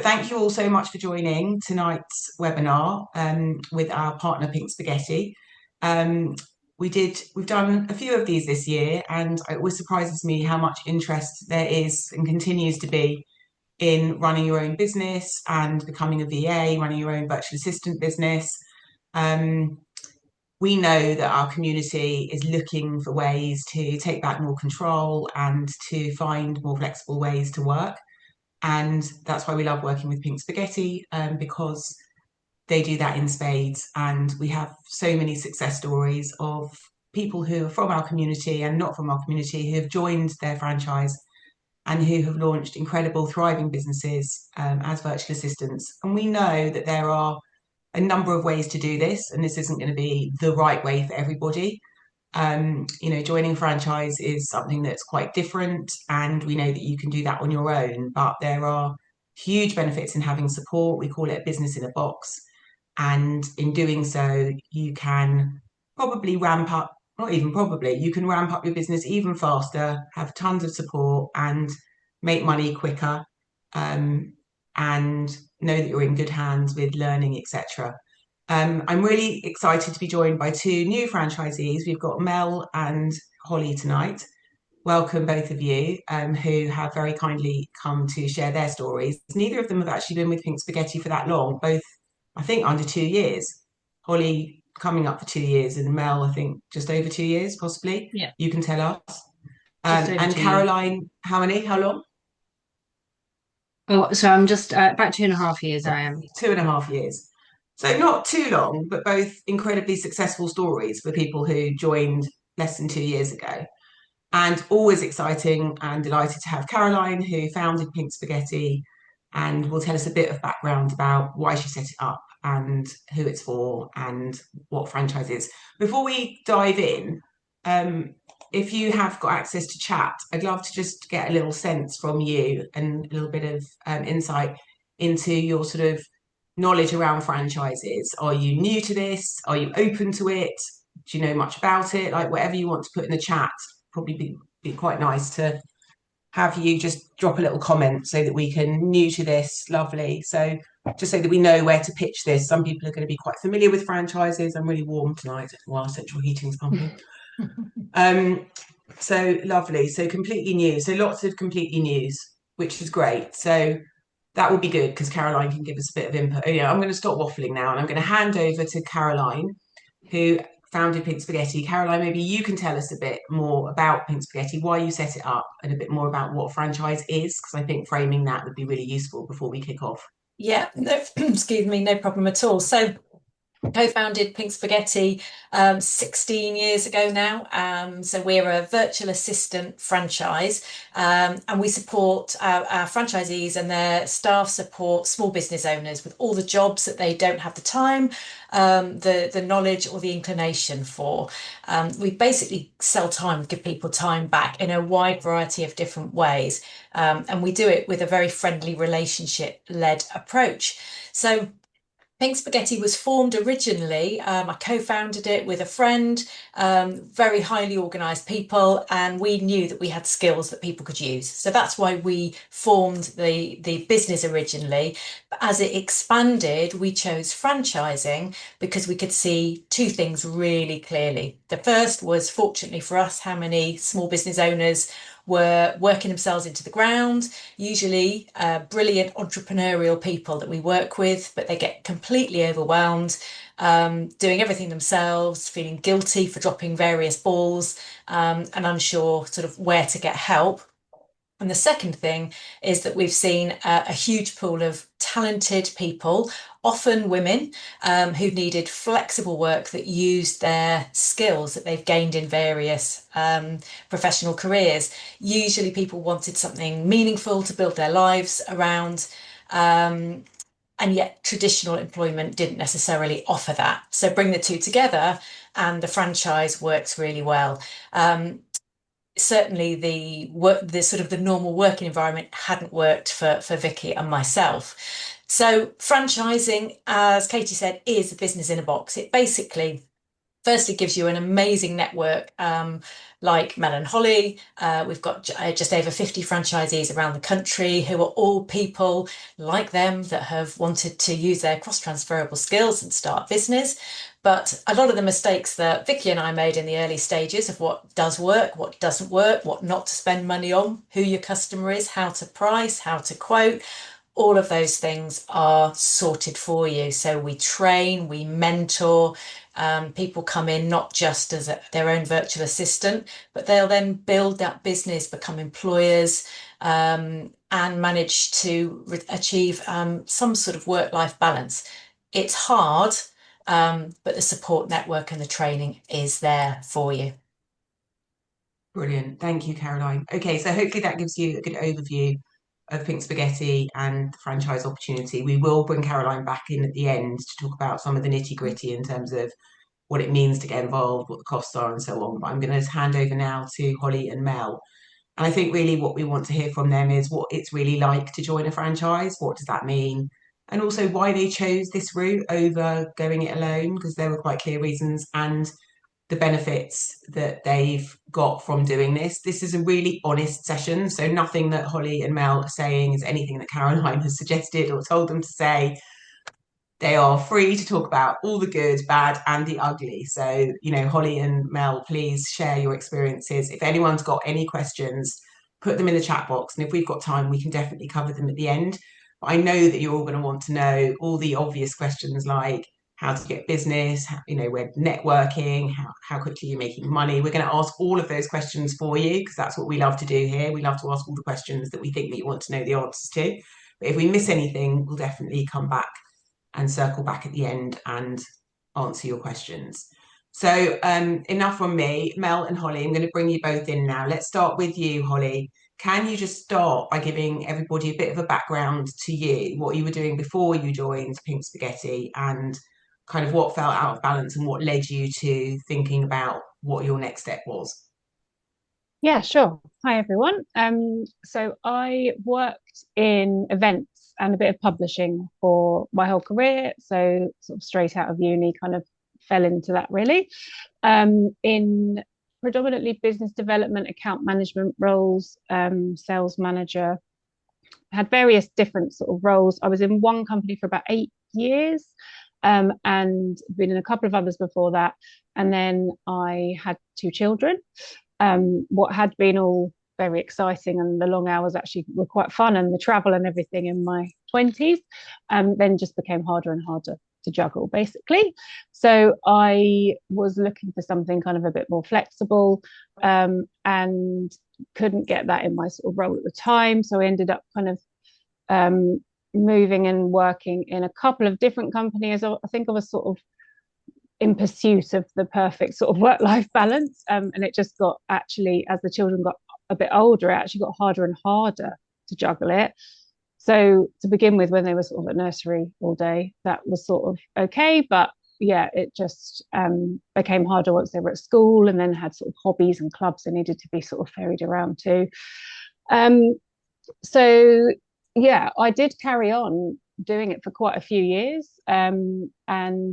Thank you all so much for joining tonight's webinar with our partner Pink Spaghetti. Um, we've done a few of these this year, and it always surprises me how much interest there is and continues to be in running your own business and becoming a VA, running your own virtual assistant business. Um, we know that our community is looking for ways to take back more control and to find more flexible ways to work. And that's why we love working with Pink Spaghetti, because they do that in spades. And we have so many success stories of people who are from our community and not from our community who have joined their franchise and who have launched incredible, thriving businesses as virtual assistants. And we know that there are a number of ways to do this, and this isn't going to be the right way for everybody. Joining franchise is something that's quite different, and we know that you can do that on your own, but there are huge benefits in having support. We call it a business in a box. And in doing so, you can probably ramp up, not even probably, you can ramp up your business even faster, have tons of support, and make money quicker, and know that you're in good hands with learning, etc. I'm really excited to be joined by two new franchisees. We've got Mel and Holly tonight. Welcome, both of you, who have very kindly come to share their stories. Neither of them have actually been with Pink Spaghetti for that long, both, I think, under 2 years. Holly coming up for 2 years, and Mel, I think, just over 2 years, possibly. Yeah, You can tell us. just over And 2 years. Caroline, how many? How long? Oh, so I'm just about 2.5 years I am. 2.5 years. So not too long, but both incredibly successful stories for people who joined less than 2 years ago. And always exciting and delighted to have Caroline, who founded Pink Spaghetti and will tell us a bit of background about why she set it up and who it's for and what franchise is. Before we dive in, if you have got access to chat, I'd love to just get a little sense from you and a little bit of insight into your sort of knowledge around franchises. Are you new to this? Are you open to it? Do you know much about it? Like whatever you want to put in the chat, probably be quite nice to have you just drop a little comment so that we can new to this. Lovely. So just so that we know where to pitch this. Some people are going to be quite familiar with franchises. I'm really warm tonight while central heating's pumping. So lovely. So completely new. So lots of completely news, which is great. So that would be good because Caroline can give us a bit of input. Oh, yeah, I'm going to stop waffling now and I'm going to hand over to Caroline, who founded Pink Spaghetti. Caroline, maybe you can tell us a bit more about Pink Spaghetti, why you set it up, and a bit more about what franchise is, because I think framing that would be really useful before we kick off. Yeah, no, excuse me, no problem at all. So co-founded Pink Spaghetti 16 years ago now. So we're a virtual assistant franchise, and we support our franchisees and their staff support small business owners with all the jobs that they don't have the time, the knowledge or the inclination for. We basically sell time, give people time back in a wide variety of different ways. And we do it with a very friendly relationship-led approach. So Pink Spaghetti was formed originally, I co-founded it with a friend, very highly organised people, and we knew that we had skills that people could use. So that's why we formed the business originally. But as it expanded, we chose franchising because we could see two things really clearly. The first was, fortunately for us, how many small business owners were working themselves into the ground, usually brilliant entrepreneurial people that we work with, but they get completely overwhelmed, doing everything themselves, feeling guilty for dropping various balls, and unsure sort of where to get help. And the second thing is that we've seen a huge pool of talented people, often women, who needed flexible work that used their skills that they've gained in various professional careers. Usually people wanted something meaningful to build their lives around, and yet traditional employment didn't necessarily offer that. So bring the two together and the franchise works really well. Certainly the sort of the normal working environment hadn't worked for Vicky and myself. So franchising, as Katie said, is a business in a box. It basically Firstly, gives you an amazing network, like Mel and Holly. We've got just over 50 franchisees around the country who are all people like them that have wanted to use their cross-transferable skills and start business. But a lot of the mistakes that Vicky and I made in the early stages of what does work, what doesn't work, what not to spend money on, who your customer is, how to price, how to quote, all of those things are sorted for you. So we train, we mentor. People come in not just as their own virtual assistant, but they'll then build that business, become employers, and manage to achieve some sort of work-life balance. It's hard, but the support network and the training is there for you. Brilliant. Thank you, Caroline. Okay, so hopefully that gives you a good overview of Pink Spaghetti and the franchise opportunity. We will bring Caroline back in at the end to talk about some of the nitty-gritty in terms of what it means to get involved, what the costs are, and so on. But I'm going to hand over now to Holly and Mel. And I think really what we want to hear from them is what it's really like to join a franchise. What does that mean? And also why they chose this route over going it alone, because there were quite clear reasons, and the benefits that they've got from doing this. This is a really honest session. So nothing that Holly and Mel are saying is anything that Caroline has suggested or told them to say. They are free to talk about all the good, bad, and the ugly. So, Holly and Mel, please share your experiences. If anyone's got any questions, put them in the chat box. And if we've got time, we can definitely cover them at the end. But I know that you're all going to want to know all the obvious questions like how to get business, we're networking, how quickly you're making money. We're going to ask all of those questions for you because that's what we love to do here. We love to ask all the questions that we think that you want to know the answers to. But if we miss anything, we'll definitely come back and circle back at the end and answer your questions. So enough from me. Mel and Holly, I'm going to bring you both in now. Let's start with you, Holly. Can you just start by giving everybody a bit of a background to you, what you were doing before you joined Pink Spaghetti, and kind of what felt out of balance and what led you to thinking about what your next step was? Yeah, sure. Hi, everyone. So I worked in events and a bit of publishing for my whole career. So sort of straight out of uni, kind of fell into that really. In predominantly business development, account management roles, sales manager, had various different sort of roles. I was in one company for about 8 years, and been in a couple of others before that. And then I had two children. What had been all very exciting and the long hours actually were quite fun, and the travel and everything in my 20s, then just became harder and harder to juggle basically. So I was looking for something kind of a bit more flexible, and couldn't get that in my sort of role at the time. So I ended up kind of moving and working in a couple of different companies. I think I was sort of in pursuit of the perfect sort of work-life balance. And it just got, actually, as the children got a bit older, it actually got harder and harder to juggle it. So to begin with, when they were sort of at nursery all day, that was sort of okay. But yeah, it just became harder once they were at school, and then had sort of hobbies and clubs they needed to be sort of ferried around to. So yeah, I did carry on doing it for quite a few years, and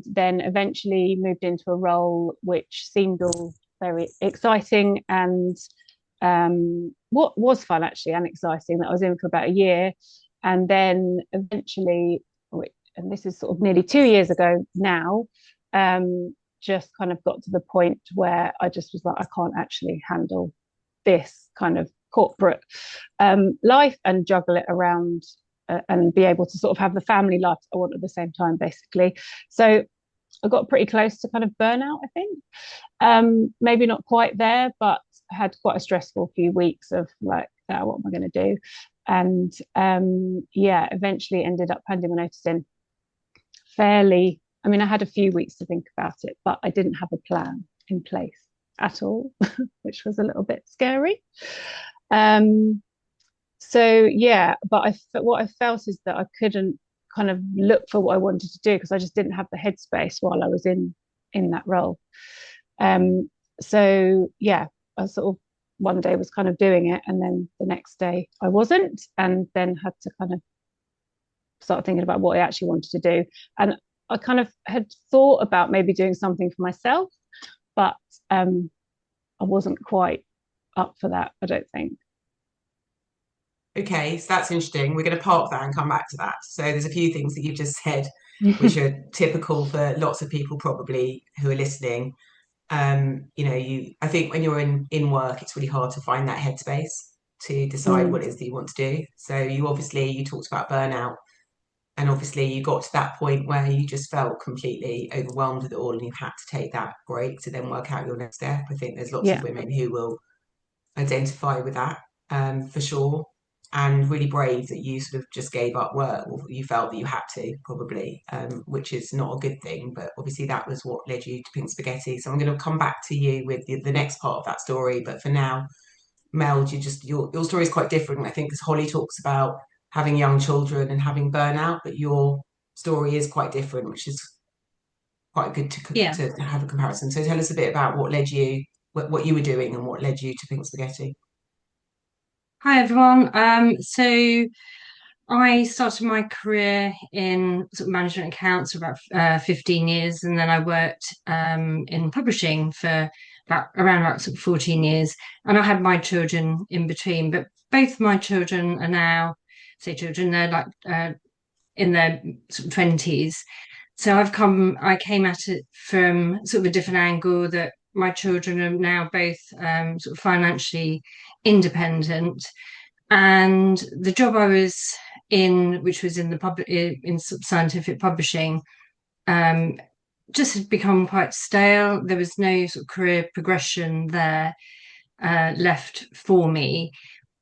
then eventually moved into a role which seemed all very exciting, and what was fun actually and exciting, that I was in for about a year. And then eventually, and this is sort of nearly 2 years ago now, just kind of got to the point where I just was like, I can't actually handle this kind of corporate life and juggle it around, and be able to sort of have the family life I want at the same time, basically. So I got pretty close to kind of burnout, I think. Maybe not quite there, but had quite a stressful few weeks of like, what am I going to do? And yeah, eventually ended up handing my notice in fairly. I mean, I had a few weeks to think about it, but I didn't have a plan in place at all, which was a little bit scary. So yeah, but what I felt is that I couldn't kind of look for what I wanted to do because I just didn't have the headspace while I was in that role. So yeah, I sort of one day was kind of doing it, and then the next day I wasn't, and then had to kind of start thinking about what I actually wanted to do. And I kind of had thought about maybe doing something for myself, but I wasn't quite up for that, I don't think. Okay, so that's interesting. We're going to park that and come back to that. So there's a few things that you've just said, which are typical for lots of people probably who are listening. I think when you're in work, it's really hard to find that headspace to decide Mm, what it is that you want to do. So you talked about burnout, and obviously you got to that point where you just felt completely overwhelmed with it all, and you had to take that break to then work out your next step. I think there's lots of yeah, women who will identify with that, for sure. And really brave that you sort of just gave up work, or you felt that you had to, probably, which is not a good thing. But obviously, that was what led you to Pink Spaghetti. So I'm going to come back to you with the next part of that story. But for now, Mel, your story is quite different, I think, because Holly talks about having young children and having burnout, but your story is quite different, which is quite good Yeah. to have a comparison. So tell us a bit about what you were doing, and what led you to Pink Spaghetti. Hi everyone. So I started my career in sort of management accounts for about 15 years, and then I worked in publishing for around sort of 14 years, and I had my children in between. But both my children are now, say children, they're like in their sort of 20s. So I came at it from sort of a different angle, that my children are now both sort of financially independent, and the job I was in, which was in the public in scientific publishing, um, just had become quite stale. There was no sort of career progression there left for me,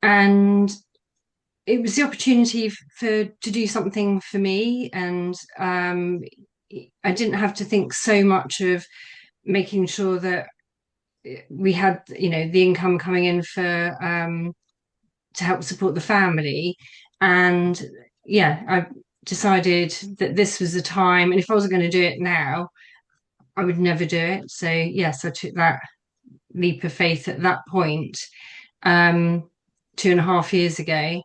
and it was the opportunity to do something for me, and I didn't have to think so much of making sure that we had, the income coming in for to help support the family. And yeah, I decided that this was the time, and if I wasn't going to do it now, I would never do it. So yes, I took that leap of faith at that point, um, 2.5 years ago.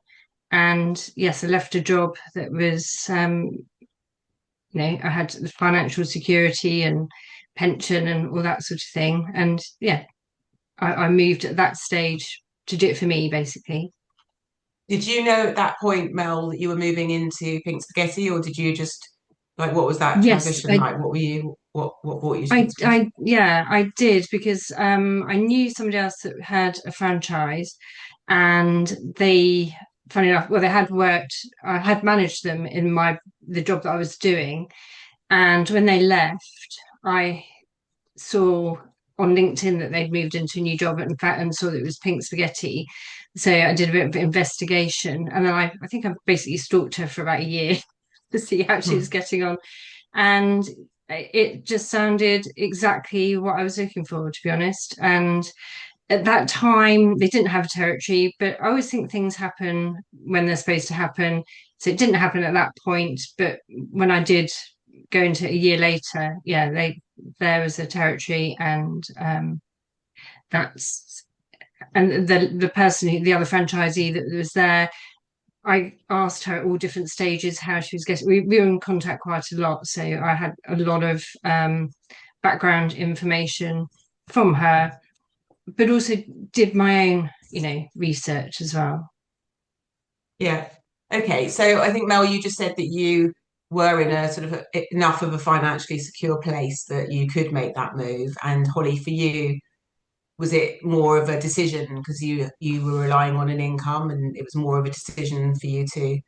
And yes, I left a job that was, I had financial security and pension and all that sort of thing. And yeah, I moved at that stage to do it for me, basically. Did you know at that point, Mel, that you were moving into Pink Spaghetti, or did you just like, what was that Yes, transition like? What brought you to Pink Spaghetti? yeah, I did, because I knew somebody else that had a franchise, and they, funny enough, well, I had managed them in the job that I was doing, and when they left, I saw on LinkedIn that they'd moved into a new job, in fact, and saw that it was Pink Spaghetti. So I did a bit of investigation, and then I think I basically stalked her for about a year to see how she was Hmm. getting on, and it just sounded exactly what I was looking for, to be honest. And at that time, they didn't have a territory, but I always think things happen when they're supposed to happen. So it didn't happen at that point, but when I did go into a year later, yeah, there was a territory, and that's and the person the other franchisee that was there, I asked her at all different stages how she was getting. We were in contact quite a lot, so I had a lot of background information from her, but also did my own, research as well. Yeah. Okay. So I think, Mel, you just said that you were in a sort of enough of a financially secure place that you could make that move. And Holly, for you, was it more of a decision because you were relying on an income, and it was more of a decision for you to have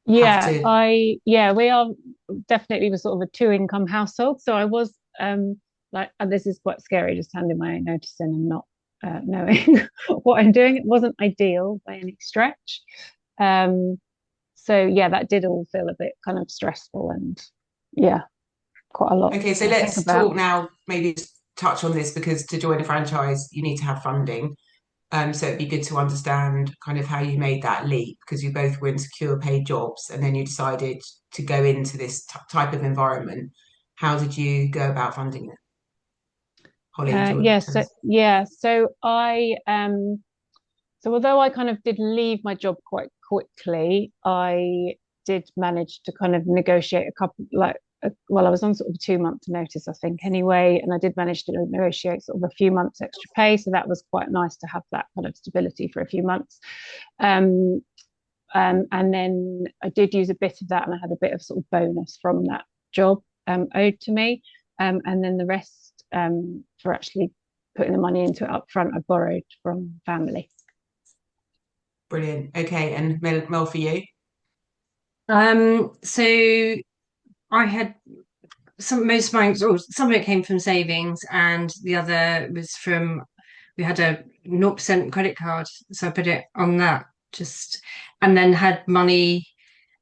Yeah, to? we are definitely was sort of a two income household. So I was like, and this is quite scary, just handing my own notice in and not knowing what I'm doing. It wasn't ideal by any stretch. Um, so yeah, that did all feel a bit kind of stressful, and yeah, quite a lot Okay, so to think let's about. talk now, maybe just touch on this, because to join a franchise, you need to have funding. So it'd be good to understand kind of how you made that leap, because you both were in secure paid jobs, and then you decided to go into this type of environment. How did you go about funding it? Holly, do you want to tell us? So so although I kind of did leave my job quite quickly, I did manage to kind of negotiate a couple, like well, I was on sort of a 2 month notice, I think, anyway, and I did manage to negotiate sort of a few months extra pay, so that was quite nice to have that kind of stability for a few months. And then I did use a bit of that, and I had a bit of sort of bonus from that job owed to me, and then the rest for actually putting the money into it up front, I borrowed from family. Brilliant. Okay, and Mel, for you? So I had most of my, or some of it came from savings, and the other was from, we had a 0% credit card, so I put it on that and then had money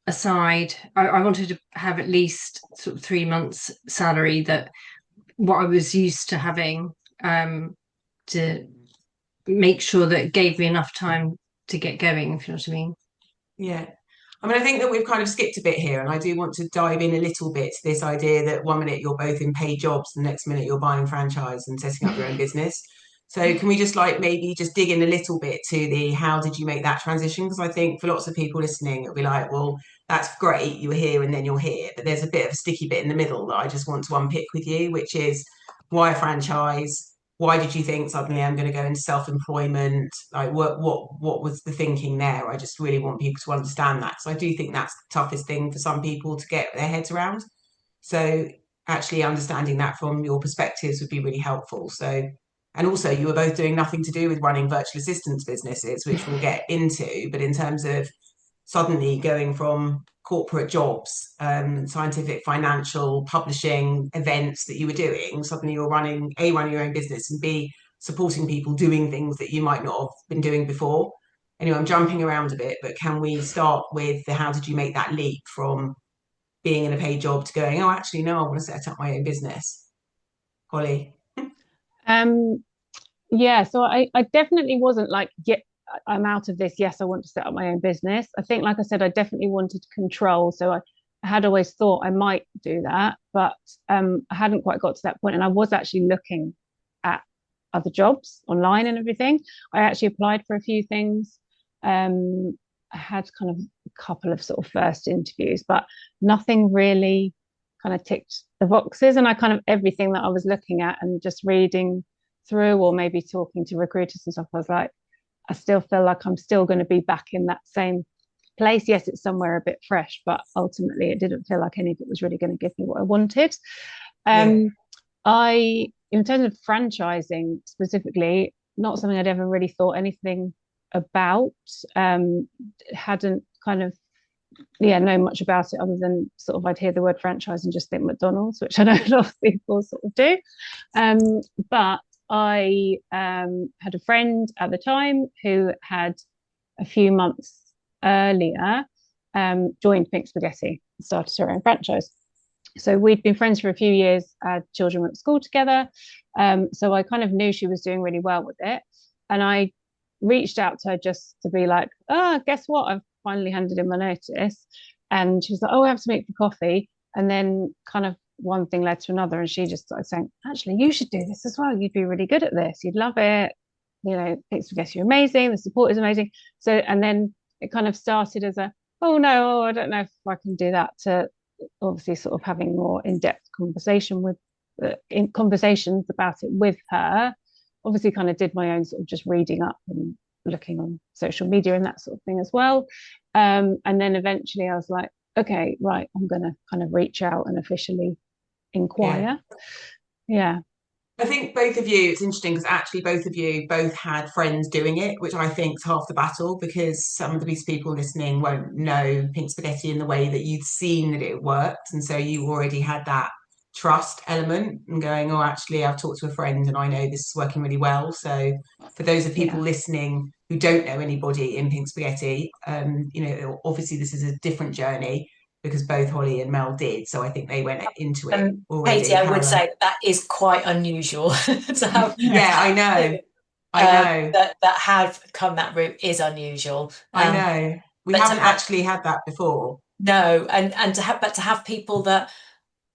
aside. I wanted to have at least sort of 3 months salary, that what I was used to having, to make sure that it gave me enough time to get going, if you know what I mean. Yeah. I mean, I think that we've kind of skipped a bit here, and I do want to dive in a little bit to this idea that 1 minute you're both in paid jobs, the next minute you're buying franchise and setting up your own business. So can we just like maybe just dig in a little bit to the how did you make that transition? Because I think for lots of people listening, it'll be like, well, that's great, you were here and then you're here, but there's a bit of a sticky bit in the middle that I just want to unpick with you, which is why a franchise? Why did you think suddenly I'm going to go into self-employment? Like what was the thinking there? I just really want people to understand that, because I do think that's the toughest thing for some people to get their heads around. So actually understanding that from your perspectives would be really helpful. So, and also you were both doing nothing to do with running virtual assistance businesses, which we'll get into, but in terms of suddenly going from corporate jobs, scientific, financial, publishing, events that you were doing, suddenly you're running your own business, and B, supporting people doing things that you might not have been doing before. Anyway, I'm jumping around a bit, but can we start with the how did you make that leap from being in a paid job to going, oh, actually, no, I want to set up my own business? Holly? Um, yeah, so I definitely wasn't like, yeah, I'm out of this. Yes, I want to set up my own business. I think, like I said, I definitely wanted control. So I had always thought I might do that, but I hadn't quite got to that point. And I was actually looking at other jobs online and everything. I actually applied for a few things. I had kind of a couple of sort of first interviews, but nothing really kind of ticked the boxes. And I kind of everything that I was looking at and just reading through, or maybe talking to recruiters and stuff, I was like, I still feel like I'm still going to be back in that same place. Yes, it's somewhere a bit fresh, but ultimately it didn't feel like any of it was really going to give me what I wanted. In terms of franchising specifically, not something I'd ever really thought anything about. Hadn't kind of know much about it, other than sort of I'd hear the word franchise and just think McDonald's, which I know a lot of people sort of do. But I had a friend at the time who had a few months earlier joined Pink Spaghetti and started her own franchise. So we'd been friends for a few years, our children went to school together. So I kind of knew she was doing really well with it. And I reached out to her just to be like, oh, guess what? I've finally handed in my notice. And she was like, oh, I have to meet for coffee. And then kind of one thing led to another. And she just started saying, actually, you should do this as well. You'd be really good at this. You'd love it. You know, Pink Spaghetti, you're amazing. The support is amazing. So, and then it kind of started as a, oh, no, I don't know if I can do that, to obviously sort of having more in-depth conversations about it with her. Obviously kind of did my own sort of just reading up and looking on social media and that sort of thing as well. And then eventually I was like, okay, right, I'm going to kind of reach out and officially inquire. Yeah. I think both of you, it's interesting because actually both of you both had friends doing it, which I think is half the battle, because some of these people listening won't know Pink Spaghetti in the way that you'd seen that it worked. And so you already had that trust element and going, oh, actually, I've talked to a friend and I know this is working really well. So for those of people listening who don't know anybody in Pink Spaghetti, obviously this is a different journey, because both Holly and Mel did. So I think they went into it already. Katie, I would say that is quite unusual to have. Yeah, I know. That have come that route is unusual. I know. We haven't actually had that before. No, and to have people that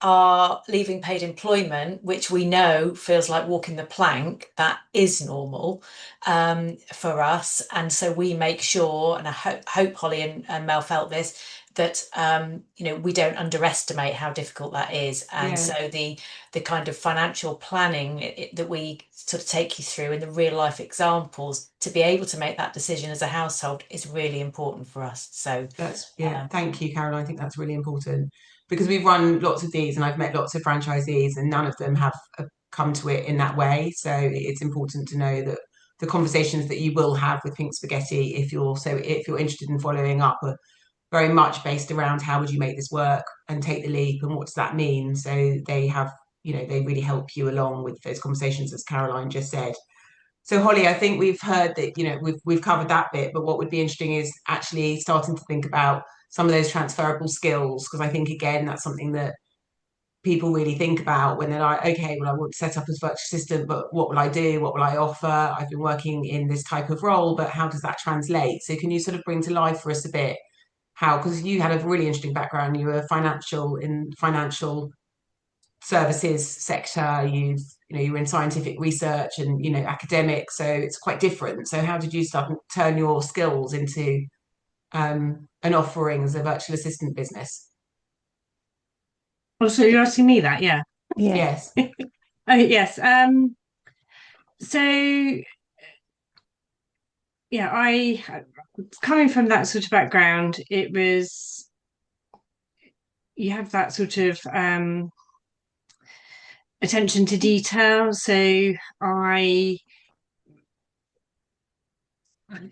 are leaving paid employment, which we know feels like walking the plank, that is normal for us. And so we make sure, and I hope Holly and Mel felt this, that we don't underestimate how difficult that is. And so the kind of financial planning that we sort of take you through, and the real life examples to be able to make that decision as a household, is really important for us. So that's thank you, Caroline. I think that's really important, because we've run lots of these and I've met lots of franchisees, and none of them have come to it in that way. So it's important to know that the conversations that you will have with Pink Spaghetti, if you're interested in following up, are very much based around how would you make this work and take the leap, and what does that mean. So they have, they really help you along with those conversations, as Caroline just said. So Holly, I think we've heard that, we've covered that bit, but what would be interesting is actually starting to think about some of those transferable skills, because I think, again, that's something that people really think about when they're like, okay, well, I want to set up as virtual assistant, but what will I do? What will I offer? I've been working in this type of role, but how does that translate? So can you sort of bring to life for us a bit how, because you had a really interesting background, you were financial services sector, you were in scientific research and academic, so it's quite different. So how did you start and turn your skills into an offering as a virtual assistant business? Oh, so you're asking me that, yeah. Yes. Oh, yes. So yeah, coming from that sort of background, you have that sort of attention to detail. So I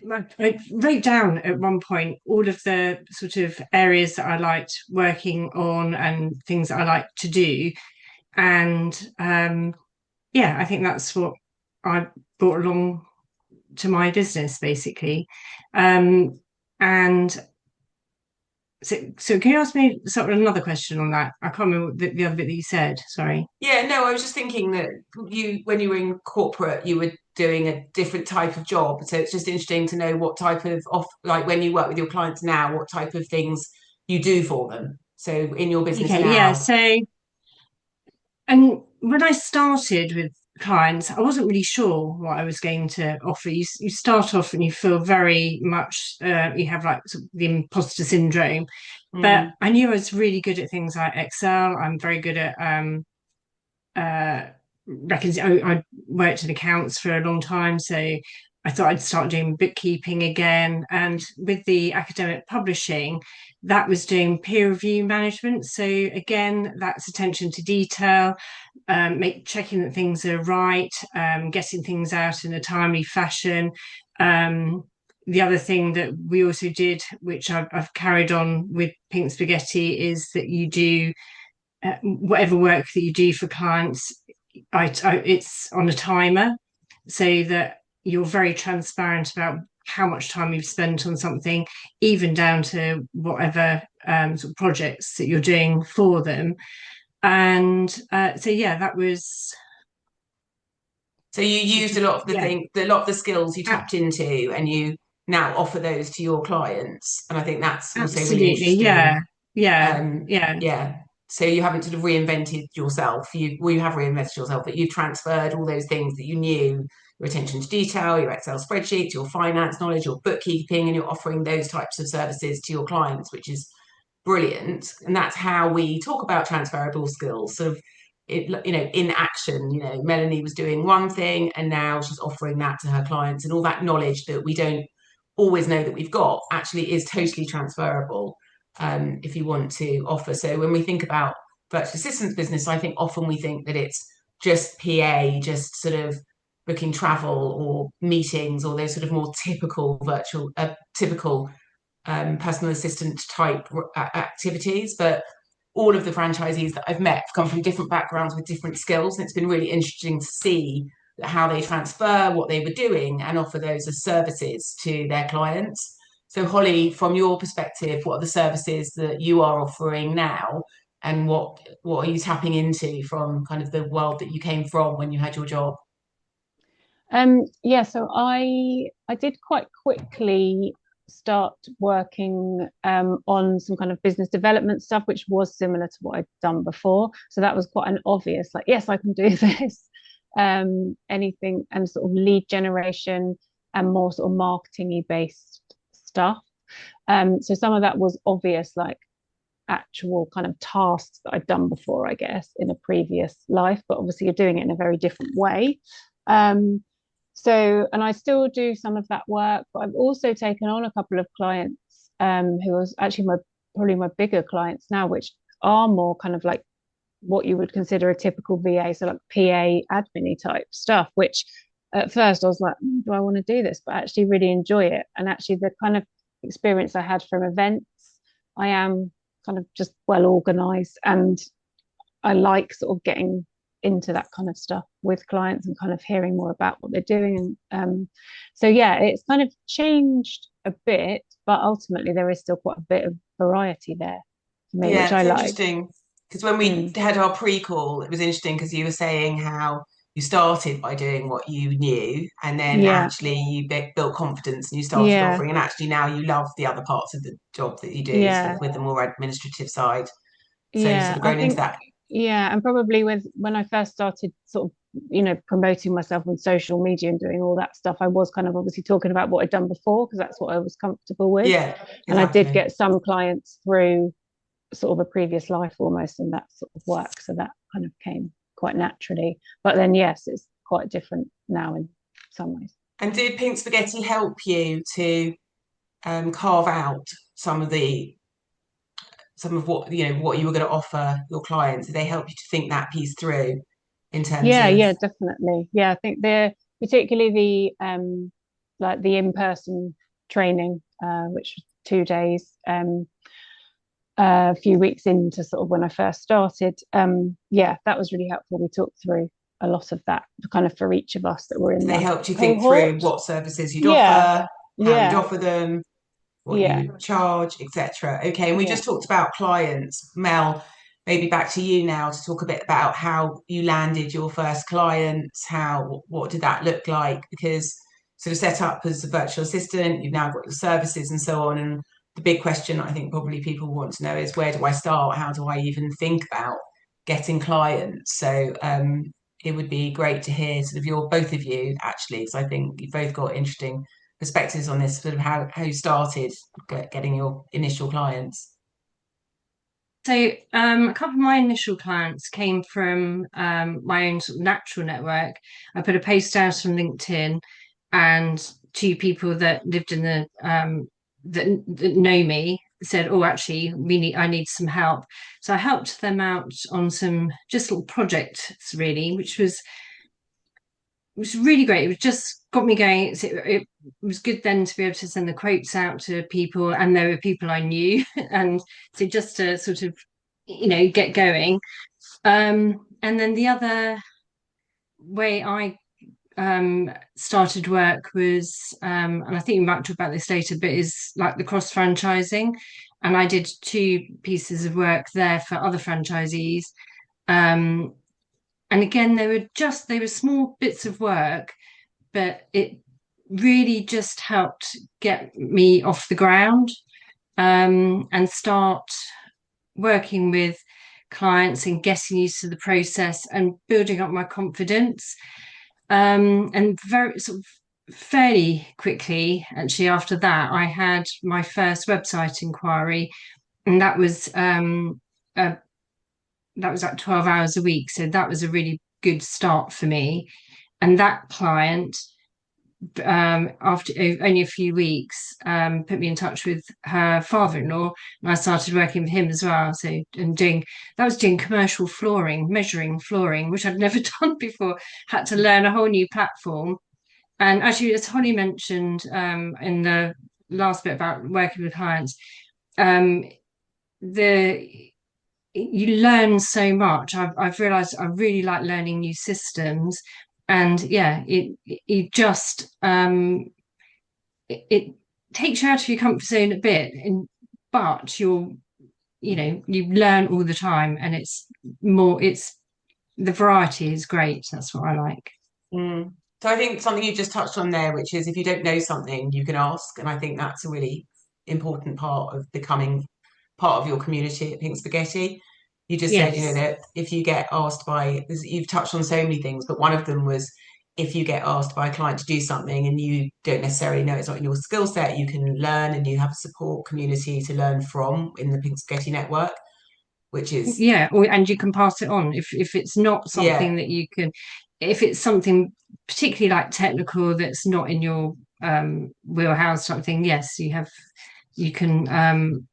wrote down at one point all of the sort of areas that I liked working on and things that I like to do. And I think that's what I brought along to my business, basically. And so can you ask me sort of another question on that? I can't remember the other bit that you said, sorry. Yeah, no, I was just thinking that when you were in corporate, you were doing a different type of job. So it's just interesting to know what type of like when you work with your clients now, what type of things you do for them. So in your business Okay, now. yeah. So, and when I started with clients, I wasn't really sure what I was going to offer. You start off and you feel very much you have like sort of the imposter syndrome, but I knew I was really good at things like Excel. I'm very good at I worked in accounts for a long time, so I thought I'd start doing bookkeeping again. And with the academic publishing, that was doing peer review management. So again, that's attention to detail, checking that things are right, getting things out in a timely fashion. The other thing that we also did, which I've carried on with Pink Spaghetti, is that you do whatever work that you do for clients, it's on a timer, so that you're very transparent about how much time you've spent on something, even down to whatever sort of projects that you're doing for them. And that was. So you used a lot of a lot of the skills you tapped into, and you now offer those to your clients. And I think that's also really interesting. Yeah. So you haven't sort of reinvented yourself. You have reinvented yourself, but you've transferred all those things that you knew, your attention to detail, your Excel spreadsheets, your finance knowledge, your bookkeeping, and you're offering those types of services to your clients, which is brilliant. And that's how we talk about transferable skills, sort of in action. Melanie was doing one thing and now she's offering that to her clients, and all that knowledge that we don't always know that we've got actually is totally transferable. If you want to offer. So when we think about virtual assistants business, I think often we think that it's just PA, just sort of booking travel or meetings, or those sort of more typical personal assistant type activities. But all of the franchisees that I've met have come from different backgrounds with different skills, and it's been really interesting to see how they transfer what they were doing and offer those as services to their clients. So Holly, from your perspective, what are the services that you are offering now, and what are you tapping into from kind of the world that you came from when you had your job? So I did quite quickly start working on some kind of business development stuff, which was similar to what I'd done before. So that was quite an obvious, like, yes, I can do this. Anything, and sort of lead generation and more sort of marketing-y based stuff. So some of that was obvious, like actual kind of tasks that I'd done before, I guess, in a previous life, but obviously you're doing it in a very different way. And I still do some of that work, but I've also taken on a couple of clients who was actually probably my bigger clients now, which are more kind of like what you would consider a typical VA, so like PA admin type stuff, which at first I was like, do I want to do this? But I actually really enjoy it. And actually the kind of experience I had from events, I am kind of just well organized, and I like sort of getting into that kind of stuff with clients and kind of hearing more about what they're doing. And so yeah, it's kind of changed a bit, but ultimately there is still quite a bit of variety there for me, which Yeah, I it's like. interesting because when we had our pre-call, it was interesting because you were saying how you started by doing what you knew, and then Yeah, actually you built confidence and you started yeah, offering, and actually now you love the other parts of the job that you do, sort yeah, of with the more administrative side. So you've sort yeah. of I grown into think, that. yeah, and probably with when I first started sort of, promoting myself on social media and doing all that stuff, I was kind of obviously talking about what I'd done before because that's what I was comfortable with. Yeah, And I did exactly. get some clients through sort of a previous life almost and that sort of work. So that kind of came quite naturally. But then, yes, it's quite different now in some ways. And did Pink Spaghetti help you to carve out some of what what you were going to offer your clients? Did they help you to think that piece through in terms Yeah, of yeah, definitely. Yeah, I think they're particularly like the in-person training, which was 2 days, a few weeks into sort of when I first started. Yeah, that was really helpful. We talked through a lot of that kind of for each of us that were in they the helped you think through cohort. what services you'd Yeah, offer, how you'd yeah, offer them, what you yeah, would charge, etc. Okay, and we yeah. just talked about clients. Mel, maybe back to you now to talk a bit about how you landed your first clients. What did that look like? Because sort of set up as a virtual assistant, you've now got your services and so on. And the big question I think probably people want to know is, where do I start? How do I even think about getting clients? So it would be great to hear sort of both of you actually, because I think you've both got interesting perspectives on this, sort of how you started getting your initial clients. So, a couple of my initial clients came from my own sort of natural network. I put a post out on LinkedIn, and two people that lived in the that know me said, "Oh, actually, I need some help." So I helped them out on some just little projects, really, which was really great. It was just got me going. It was good then to be able to send the quotes out to people, and there were people I knew, and so just to sort of get going. And then the other way I started work was, and I think we might talk about this later, but is like the cross franchising. And I did two pieces of work there for other franchisees. Um, and again, they were small bits of work, but it really just helped get me off the ground and start working with clients and getting used to the process and building up my confidence. And very sort of fairly quickly, actually, after that, I had my first website inquiry, and uh, that was like 12 hours a week. So that was a really good start for me. And that client after only a few weeks, put me in touch with her father-in-law, and I started working with him as well. So, and doing commercial flooring, measuring flooring, which I'd never done before. Had to learn a whole new platform. And actually, as Holly mentioned in the last bit about working with clients, um, the you learn so much. I've realized I really like learning new systems, and yeah, it just it takes you out of your comfort zone a bit, but you learn all the time, and it's the variety is great. That's what I like. Mm. So I think something you just touched on there, which is if you don't know something, you can ask. And I think that's a really important part of becoming part of your community at Pink Spaghetti. You just said, Yes. that if you get asked you've touched on so many things, but one of them was if you get asked by a client to do something and you don't necessarily know it's not in your skill set, you can learn and you have a support community to learn from in the Pink Spaghetti network, which is, Yeah, and you can pass it on if it's not yeah, something that you can, if it's something particularly like technical that's not in your wheelhouse type thing. Yes, you can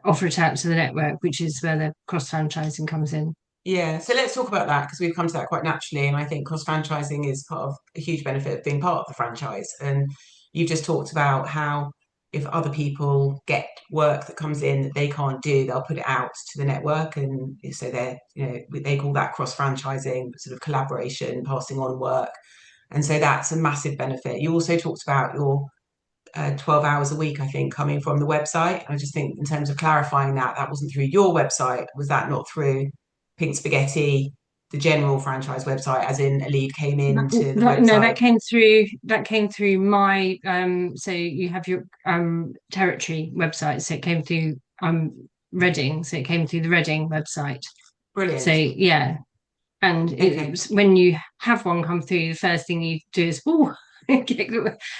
offer it out to the network, which is where the cross franchising comes in. yeah. So let's talk about that because we've come to that quite naturally. And I think cross franchising is part of a huge benefit of being part of the franchise. And you've just talked about how if other people get work that comes in that they can't do, they'll put it out to the network. And so they call that cross franchising, sort of collaboration, passing on work. And so that's a massive benefit. You also talked about your 12 hours a week, I think, coming from the website. I just think in terms of clarifying that, that wasn't through your website. Was that not through Pink Spaghetti, the general franchise website, as in a lead came into the No, website? that came through my so you have your territory website, so it came through Reading, so it came through the Reading website. So Brilliant. yeah, and Okay. when you have one come through, the first thing you do is oh, and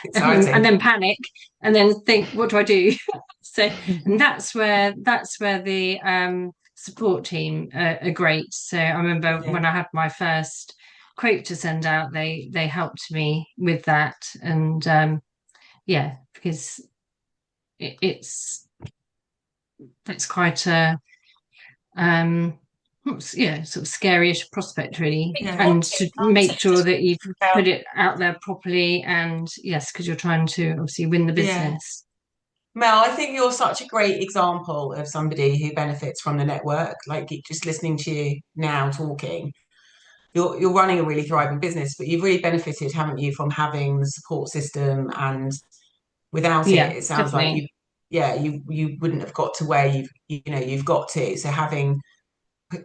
Exciting. then panic, and then think, what do I do? So, and that's where the support team are great. So I remember Yeah. when I had my first quote to send out, they helped me with that, and yeah, because it's quite a um yeah, sort of scary-ish prospect really, But you Yeah. want and to, to can't make it? sure that you've Well, put it out there properly, and yes, because you're trying to obviously win the Yeah. business. Mel, I think you're such a great example of somebody who benefits from the network. Like just listening to you now talking, you're running a really thriving business, but you've really benefited, haven't you, from having the support system, and without it, Yeah, it sounds like definitely. you wouldn't have got to where you've got to. So having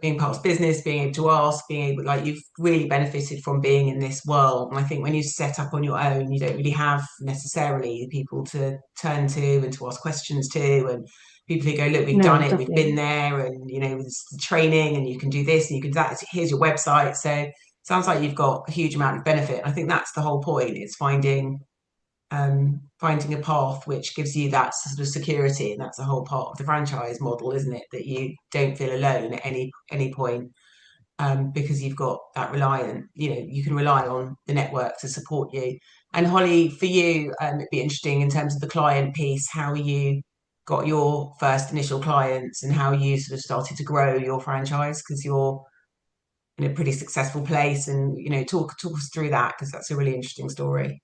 being part of business, being able to ask, being able like you've really benefited from being in this world. And I think when you set up on your own, you don't really have necessarily people to turn to and to ask questions to, and people who go, look, we've No, done it, we've definitely. been there, and there's the training, and you can do this, and you can do that. Here's your website. So it sounds like you've got a huge amount of benefit. I think that's the whole point. It's finding a path which gives you that sort of security, and that's a whole part of the franchise model, isn't it? That you don't feel alone at any point, because you've got that you can rely on the network to support you. And Holly, for you, it'd be interesting in terms of the client piece, how you got your first initial clients and how you sort of started to grow your franchise because you're in a pretty successful place, and talk us through that because that's a really interesting story.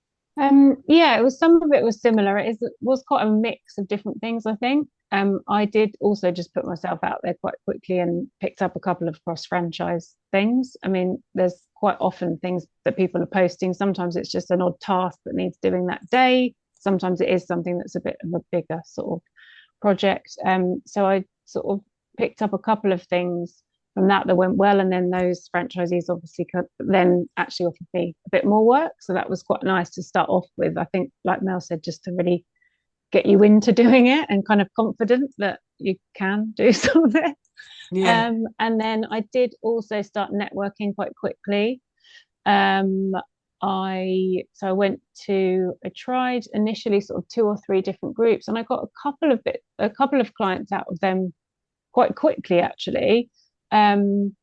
Yeah, it was some of it was similar. It was quite a mix of different things, I think. I did also just put myself out there quite quickly and picked up a couple of cross-franchise things. I mean, there's quite often things that people are posting. Sometimes it's just an odd task that needs doing that day. Sometimes it is something that's a bit of a bigger sort of project. So I sort of picked up a couple of things from that went well, and then those franchisees obviously could then actually offered me a bit more work, so that was quite nice to start off with. I think, like Mel said, just to really get you into doing it and kind of confident that you can do something. Yeah. And then I did also start networking quite quickly. um, I tried initially sort of two or three different groups, and I got a couple of clients out of them quite quickly actually. um,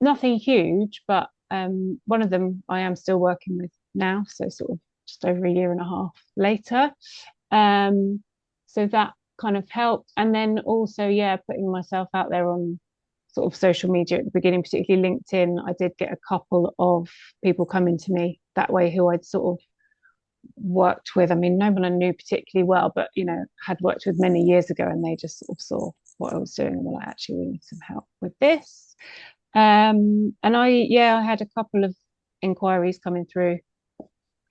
Nothing huge, but one of them I am still working with now, so sort of just over a year and a half later. Um, so that kind of helped. And then also, yeah, putting myself out there on sort of social media at the beginning, particularly LinkedIn, I did get a couple of people coming to me that way who I'd sort of worked with. I mean, no one I knew particularly well, but had worked with many years ago, and they just sort of saw what I was doing and were like, actually, we need some help with this. And I had a couple of inquiries coming through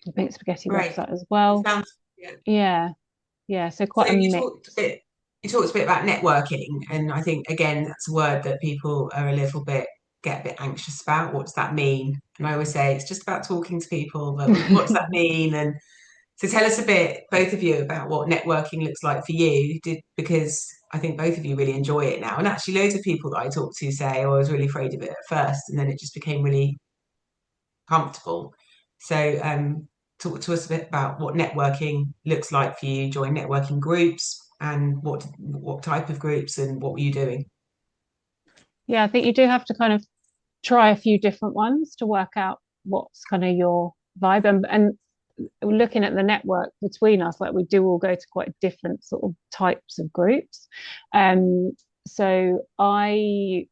the Pink Spaghetti Great. website as It well. sounds, yeah. Yeah, yeah. So So quite a mix. you talked a bit about networking, and I think again that's a word that people are get a bit anxious about. What does that mean? And I always say it's just about talking to people, but what does that mean? And so tell us a bit, both of you, about what networking looks like for you. Because I think both of you really enjoy it now, and actually loads of people that I talk to say, "Oh, I was really afraid of it at first, and then it just became really comfortable." So talk to us a bit about what networking looks like for you. Join networking groups, and what type of groups, and what were you doing? Yeah, I think you do have to kind of try a few different ones to work out what's kind of your vibe. And looking at the network between us, like we do all go to quite different sort of types of groups. Um, so I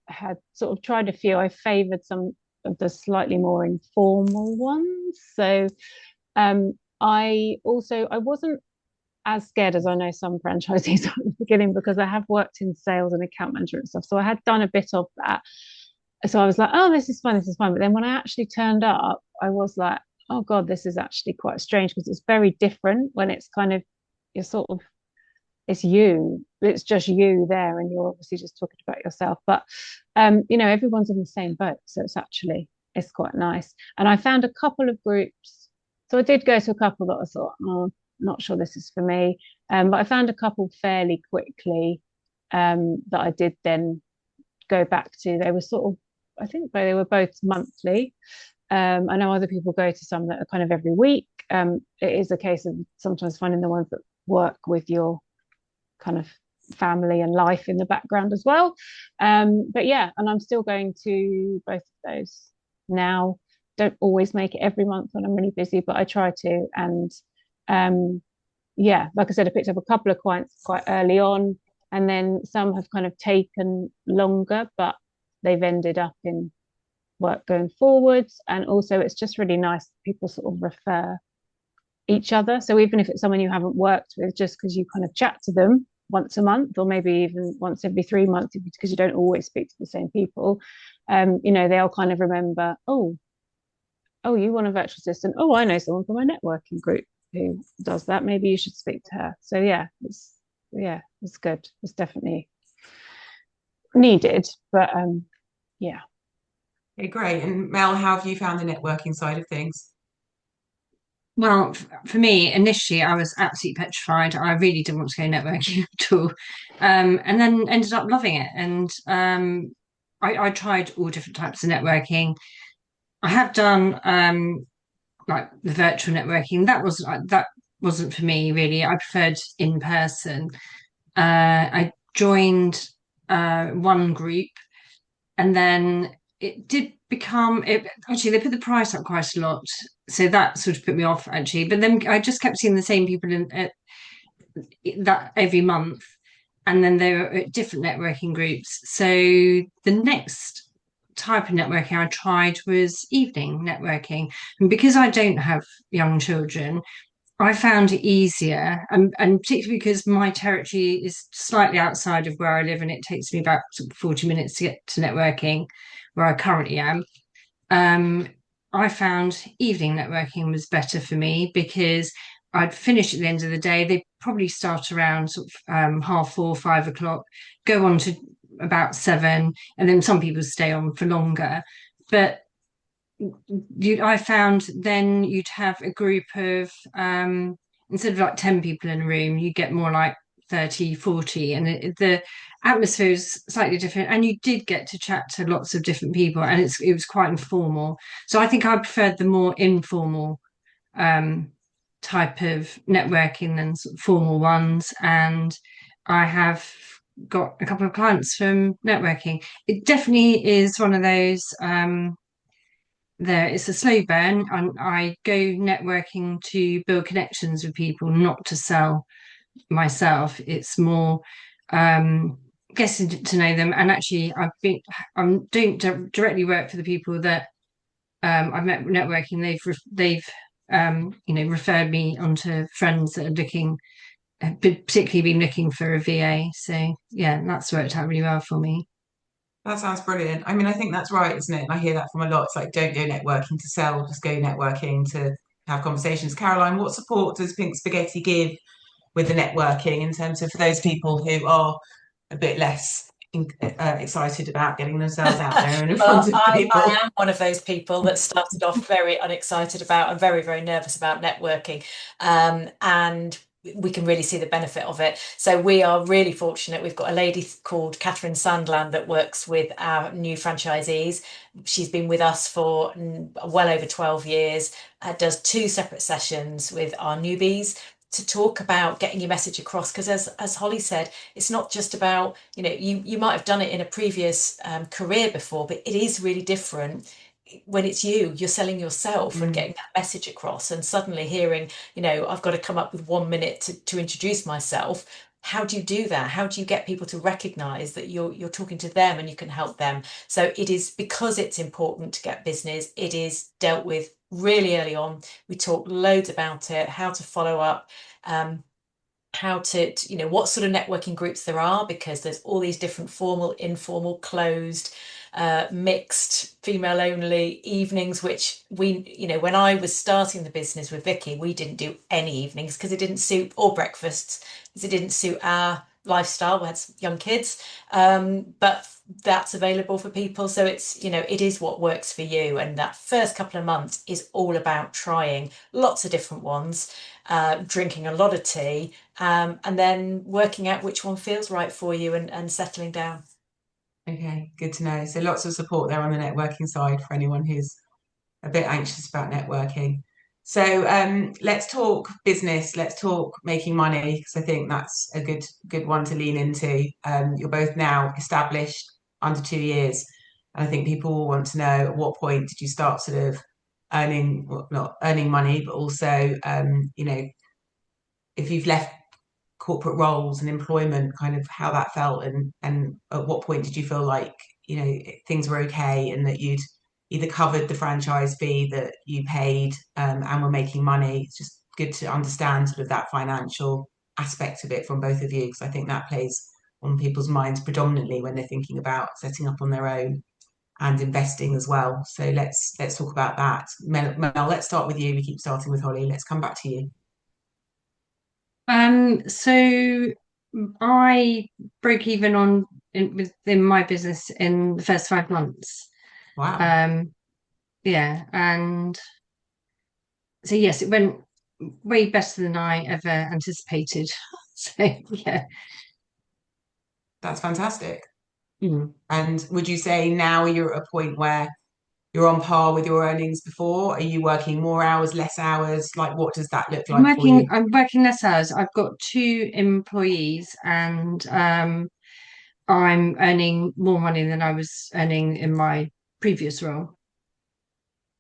had sort of tried a few. I favoured some of the slightly more informal ones. So I wasn't as scared as I know some franchisees at the beginning, because I have worked in sales and account management and stuff. So I had done a bit of that. So I was like, oh, this is fun, this is fun. But then when I actually turned up, I was like, oh God, this is actually quite strange, because it's very different when it's kind of, you're sort of, it's just you there, and you're obviously just talking about yourself. But everyone's in the same boat. So it's quite nice. And I found a couple of groups. So I did go to a couple that I thought, oh, not sure this is for me. But I found a couple fairly quickly that I did then go back to. They were sort of, I think they were both monthly. I know other people go to some that are kind of every week. It is a case of sometimes finding the ones that work with your kind of family and life in the background as well. But yeah, and I'm still going to both of those now. Don't always make it every month when I'm really busy, but I try to. And yeah, like I said, I picked up a couple of clients quite early on, and then some have kind of taken longer, but they've ended up in work going forwards. And also it's just really nice that people sort of refer each other. So even if it's someone you haven't worked with, just because you kind of chat to them once a month, or maybe even once every 3 months, because you don't always speak to the same people, they'll kind of remember, oh, you want a virtual assistant? Oh, I know someone from my networking group who does that. Maybe you should speak to her. So it's good. It's definitely needed. But yeah. Okay, great. And Mel, how have you found the networking side of things? Well, for me, initially, I was absolutely petrified. I really didn't want to go networking at all. And then ended up loving it. And I tried all different types of networking. I have done like the virtual networking. That wasn't for me really. I preferred in person. I joined one group, and then it did become it actually they put the price up quite a lot, so that sort of put me off actually. But then I just kept seeing the same people in that every month, and then they were at different networking groups. So the next type of networking I tried was evening networking, and because I don't have young children, I found it easier, and particularly because my territory is slightly outside of where I live, and it takes me about sort of 40 minutes to get to networking where I currently am. Um, I found evening networking was better for me because I'd finish at the end of the day. They probably start around sort of 4:30, 5 o'clock, go on to about 7, and then some people stay on for longer. But I found then you'd have a group of instead of like 10 people in a room, you get more like 30, 40, and the atmosphere is slightly different, and you did get to chat to lots of different people, and it was quite informal. So I think I preferred the more informal um type of networking than sort of formal ones. And I have got a couple of clients from networking. It definitely is one of those it's a slow burn, and I go networking to build connections with people, not to sell myself. It's more getting to know them. And actually I don't directly work for the people that I've met networking. They've referred me onto friends that are looking, particularly been looking for a VA. So yeah, that's worked out really well for me. That sounds brilliant. I mean, I think that's right, isn't it? And I hear that from a lot. It's like, don't go networking to sell, just go networking to have conversations. Caroline, what support does Pink Spaghetti give with the networking in terms of for those people who are a bit less excited about getting themselves out there and in Well, front of I people? am one of those people that started off very unexcited about and very, very nervous about networking. And we can really see the benefit of it. So we are really fortunate. We've got a lady called Catherine Sandland that works with our new franchisees. She's been with us for well over 12 years, does 2 separate sessions with our newbies to talk about getting your message across. Because as Holly said, it's not just about, you might have done it in a previous career before, but it is really different when it's you're selling yourself and getting that message across, and suddenly hearing, I've got to come up with 1 minute to introduce myself. How do you do that? How do you get people to recognize that you're talking to them and you can help them? So it is, because it's important to get business, it is dealt with really early on. We talk loads about it, how to follow up, how to, what sort of networking groups there are, because there's all these different formal, informal, closed, mixed, female only evenings, which when I was starting the business with Vicky, we didn't do any evenings because it didn't suit, or breakfasts, because it didn't suit our lifestyle. We had some young kids, but that's available for people. So it's, it is what works for you. And that first couple of months is all about trying lots of different ones, drinking a lot of tea, and then working out which one feels right for you, and settling down. Okay, good to know. So lots of support there on the networking side for anyone who's a bit anxious about networking. So let's talk business. Let's talk making money, because I think that's a good one to lean into. You're both now established under 2 years, and I think people will want to know, at what point did you start sort of earning, well, not earning money, but also if you've left corporate roles and employment, kind of how that felt, and at what point did you feel like things were okay, and that you'd either covered the franchise fee that you paid, and were making money. It's just good to understand sort of that financial aspect of it from both of you, because I think that plays on people's minds predominantly when they're thinking about setting up on their own and investing as well. So let's talk about that. Mel, let's start with you. We keep starting with Holly. Let's come back to you. So I broke even within my business in the first 5 months. Wow. Yeah, and so yes, it went way better than I ever anticipated. So yeah. That's fantastic. Mm. And would you say now you're at a point where you're on par with your earnings before? Are you working more hours, less hours? Like, what does that look like for you? I'm working less hours. I've got 2 employees, and I'm earning more money than I was earning in my previous role.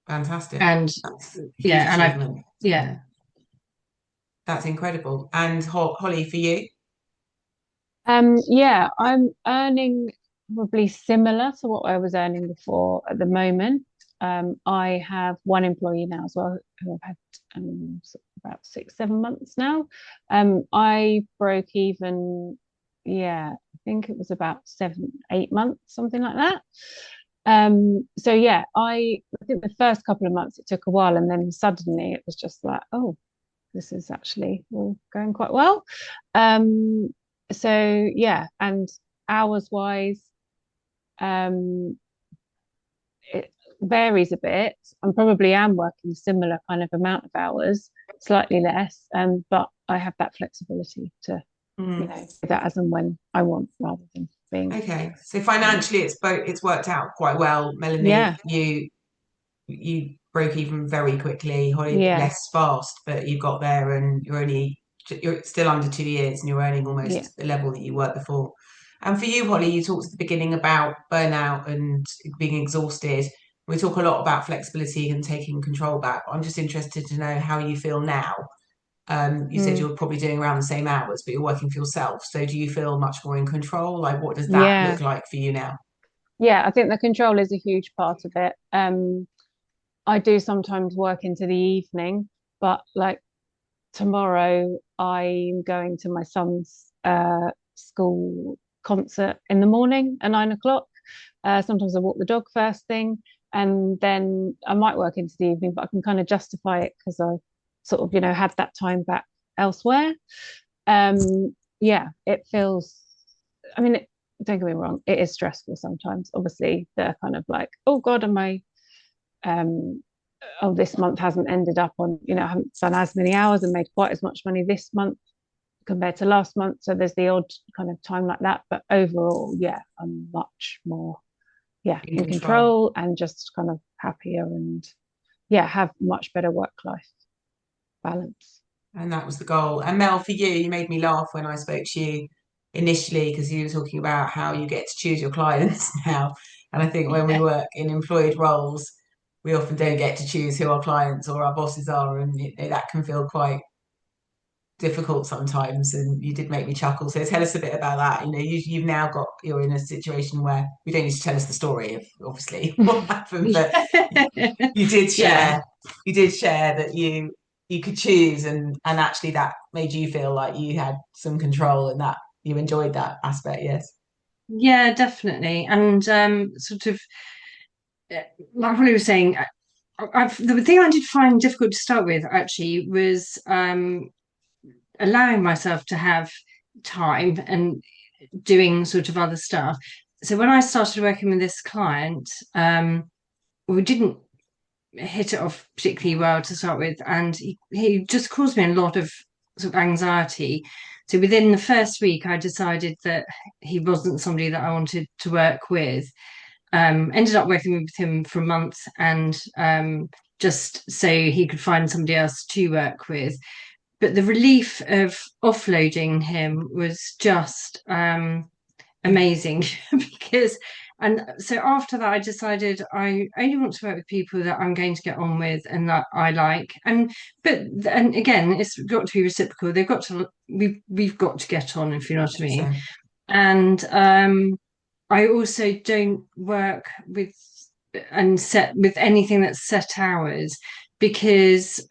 Fantastic. And That's a huge yeah, and achievement. yeah. That's incredible. And Holly, for you? Yeah, I'm earning probably similar to what I was earning before at the moment. I have one employee now as well, who I've had sort of about 6, 7 months now. I broke even, yeah, I think it was about 7, 8 months, something like that. So yeah, I think the first couple of months it took a while, and then suddenly it was just like, oh, this is actually all going quite well. Um, so yeah, and hours wise, um, it varies a bit. I probably am working similar kind of amount of hours, slightly less, but I have that flexibility to, do that as and when I want, rather than being. Okay. So financially, it's worked out quite well. Melanie, Yeah, you broke even very quickly. Holly, yeah, less fast, but you got there, and you're still under 2 years, and you're earning yeah. almost the level that you were before. And for you, Holly, you talked at the beginning about burnout and being exhausted. We talk a lot about flexibility and taking control back. I'm just interested to know how you feel now. You said Mm, you're probably doing around the same hours, but you're working for yourself. So do you feel much more in control? Like, what does that yeah, look like for you now? yeah. I think the control is a huge part of it. I do sometimes work into the evening, but like tomorrow I'm going to my son's school concert in the morning at 9 o'clock. Sometimes I walk the dog first thing, and then I might work into the evening, but I can kind of justify it because I sort of, had that time back elsewhere. Yeah, it feels, I mean, don't get me wrong, it is stressful sometimes. Obviously, they're kind of like, oh God, am I oh, this month hasn't ended up on, I haven't done as many hours and made quite as much money this month compared to last month. So there's the odd kind of time like that. But overall, yeah, I'm much more, in control and just kind of happier and have much better work-life balance. And that was the goal. And Mel, for you, you made me laugh when I spoke to you initially because you were talking about how you get to choose your clients now. And I think when we work in employed roles, we often don't get to choose who our clients or our bosses are, and that can feel quite difficult sometimes. And you did make me chuckle. So tell us a bit about that. You've now you're in a situation where we don't need to tell us the story of obviously what happened, but you did share that you could choose, and actually that made you feel like you had some control and that you enjoyed that aspect. Yes. Yeah, definitely. And sort of like what I was saying, the thing I did find difficult to start with actually was allowing myself to have time and doing sort of other stuff. So when I started working with this client, we didn't hit it off particularly well to start with, and he just caused me a lot of sort of anxiety. So within the first week, I decided that he wasn't somebody that I wanted to work with. Ended up working with him for a month, and just so he could find somebody else to work with. But the relief of offloading him was just amazing because and so after that I decided I only want to work with people that I'm going to get on with and that I like, and again it's got to be reciprocal. We've got to get on, if you know what I mean. And I also don't work with and set with anything that's set hours because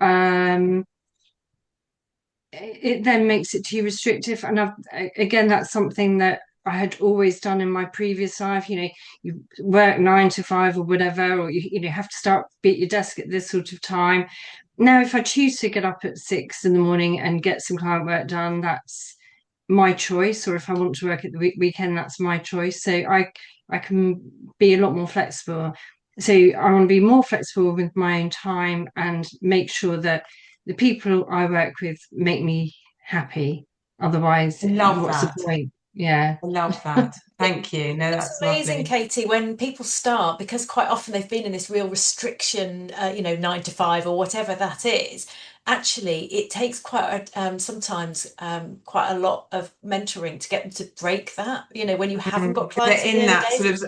it then makes it too restrictive. And again, that's something that I had always done in my previous life. You work 9 to 5 or whatever, or you have to start be at your desk at this sort of time. Now, if I choose to get up at 6 in the morning and get some client work done, that's my choice. Or if I want to work at the weekend, that's my choice. So I can be a lot more flexible. So I want to be more flexible with my own time and make sure that the people I work with make me happy. Otherwise, what's the point? Yeah. I love that. Thank you. No, that's amazing, lovely. Katie, when people start, because quite often they've been in this real restriction, 9 to 5 or whatever that is. Actually, it takes sometimes quite a lot of mentoring to get them to break that. When you haven't got clients in that days, sort of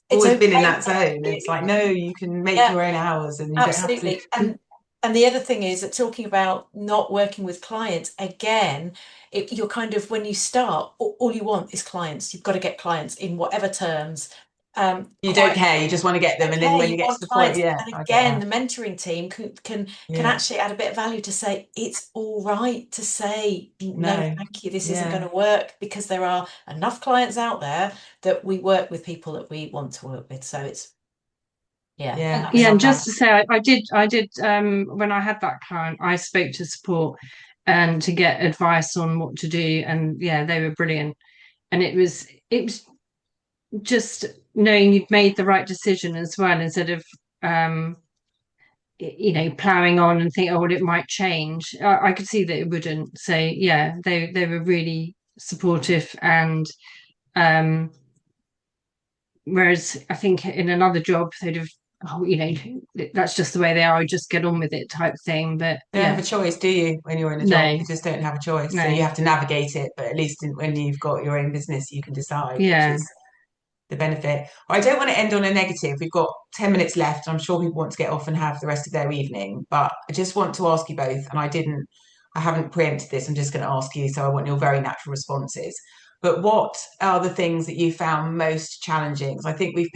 it's always been in okay. that zone. It's like, no, you can make your own hours and you Absolutely. don't have to. And the other thing is that talking about not working with clients, again, you're kind of, when you start, all you want is clients. You've got to get clients in whatever terms. You don't care, you just want to get them. And then when you get to the point, and again, the mentoring team can actually add a bit of value to say it's all right to say no, thank you, this isn't going to work, because there are enough clients out there that we work with people that we want to work with. So it's and just to say, I did when I had that client, I spoke to support and to get advice on what to do, and they were brilliant. And it was just knowing you'd made the right decision as well, instead of plowing on and think, oh well, it might change. I could see that it wouldn't. So they were really supportive. And whereas I think in another job they'd have, that's just the way they are, I just get on with it type thing. But you don't have a choice, do you? When you're in a job, you just don't have a choice. So you have to navigate it, but at least when you've got your own business, you can decide, which is the benefit. I don't want to end on a negative. We've got 10 minutes left. I'm sure people want to get off and have the rest of their evening, but I just want to ask you both, and I haven't preempted this, I'm just going to ask you, so I want your very natural responses. But what are the things that you found most challenging? I think we've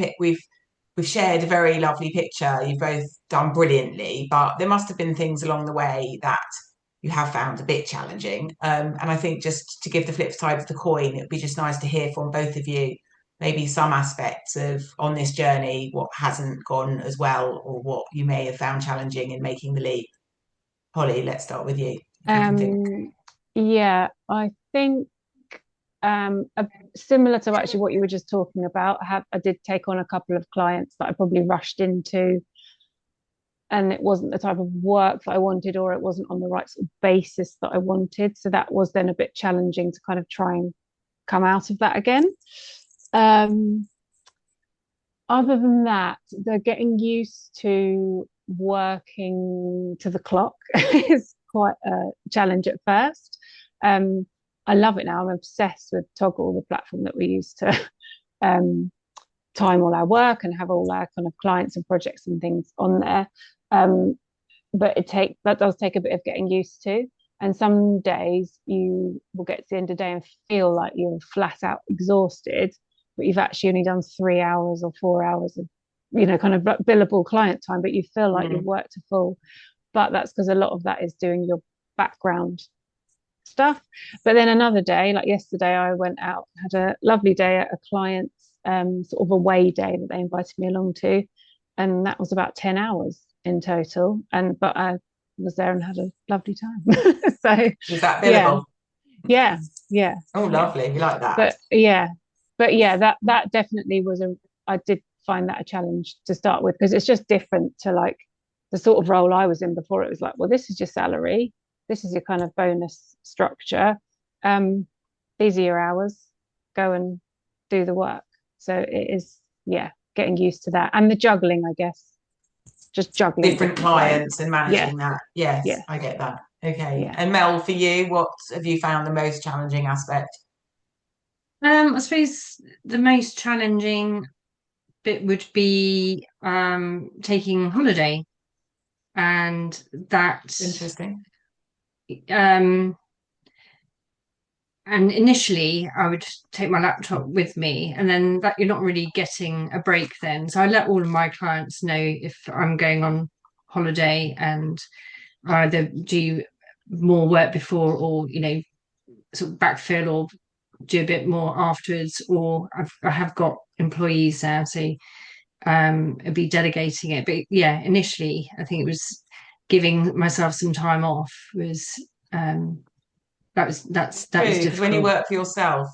shared a very lovely picture. You've both done brilliantly, but there must have been things along the way that you have found a bit challenging. And I think just to give the flip side of the coin, it'd be just nice to hear from both of you, maybe some aspects of on this journey, what hasn't gone as well, or what you may have found challenging in making the leap. Holly, let's start with you. I think similar to actually what you were just talking about, I did take on a couple of clients that I probably rushed into and it wasn't the type of work that I wanted, or it wasn't on the right sort of basis that I wanted. So that was then a bit challenging to kind of try and come out of that again. Um, Other than that, they're getting used to working to the clock is quite a challenge at first. Um, I love it now. I'm obsessed with Toggle, the platform that we use to um, time all our work and have all our kind of clients and projects and things on there. Um, but that does take a bit of getting used to. And some days you will get to the end of the day and feel like you're flat out exhausted, but you've actually only done 3 hours or 4 hours of, kind of billable client time, but you feel like you've worked a full. But that's because a lot of that is doing your background stuff. But then another day, like yesterday, I went out, had a lovely day at a client's sort of away day that they invited me along to, and that was about 10 hours in total. But I was there and had a lovely time. So was that billable? Yeah. Oh, lovely. You like that? But that definitely was I did find that a challenge to start with, because it's just different to like the sort of role I was in before. It was like, well, this is your salary, this is your kind of bonus structure. These are your hours, go and do the work. So it is, getting used to that, and the juggling, I guess, just juggling different clients and managing that. Yes, yeah, I get that. Okay. Yeah. And Mel, for you, what have you found the most challenging aspect? I suppose the most challenging bit would be taking holiday, and that Interesting. um and initially I would take my laptop with me, and then that you're not really getting a break then. So I let all of my clients know if I'm going on holiday, and either do more work before, or sort of backfill, or do a bit more afterwards, or I have got employees there, so I'd be delegating it. But yeah, initially I think it was giving myself some time off was that was True, because difficult. when you work for yourself,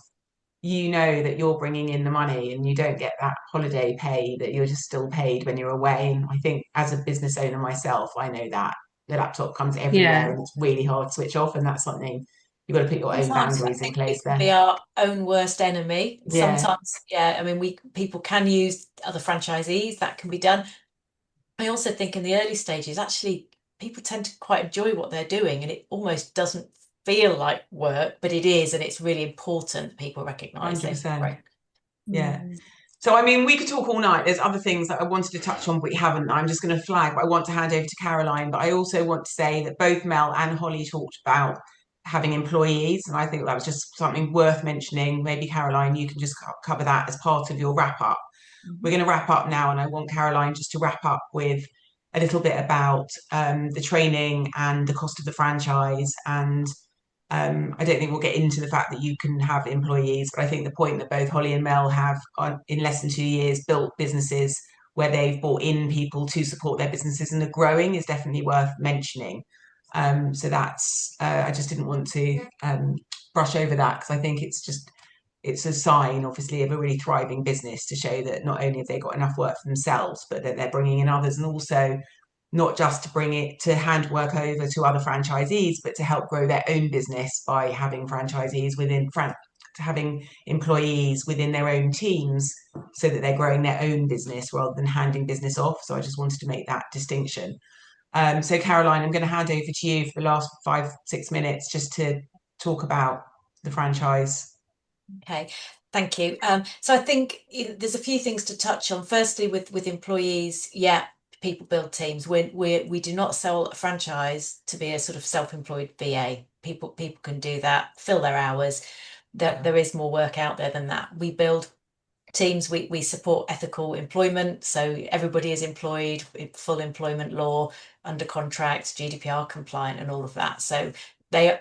you know that you're bringing in the money and you don't get that holiday pay, that you're just still paid when you're away. And I think as a business owner myself, I know that the laptop comes everywhere and it's really hard to switch off, and that's something you've got to put your own Sometimes I boundaries in think place it can there. be our own worst enemy. Yeah. Sometimes, I mean, people can use other franchisees, that can be done. I also think in the early stages, actually, people tend to quite enjoy what they're doing, and it almost doesn't feel like work, but it is, and it's really important that people recognise this. 100%. Right. Yeah. So, I mean, we could talk all night. There's other things that I wanted to touch on, but we haven't. I'm just going to flag, but I want to hand over to Caroline. But I also want to say that both Mel and Holly talked about having employees, and I think that was just something worth mentioning. Maybe, Caroline, you can just cover that as part of your wrap up. We're going to wrap up now, and I want Caroline just to wrap up with a little bit about the training and the cost of the franchise. And I don't think we'll get into the fact that you can have employees, but I think the point that both Holly and Mel have in less than 2 years built businesses where they've brought in people to support their businesses and are growing is definitely worth mentioning. So that's I just didn't want to brush over that, because I think it's a sign, obviously, of a really thriving business to show that not only have they got enough work for themselves, but that they're bringing in others, and also not just to bring it to hand work over to other franchisees, but to help grow their own business by having franchisees having employees within their own teams, so that they're growing their own business rather than handing business off. So I just wanted to make that distinction. So Caroline, I'm going to hand over to you for the last 5-6 minutes just to talk about the franchise. Okay, thank you. So I think there's a few things to touch on. Firstly, with employees, people build teams. We do not sell a franchise to be a sort of self-employed VA. People can do that, fill their hours. There is more work out there than that. We build teams. We support ethical employment, so everybody is employed, full employment law, under contract, GDPR compliant, and all of that. So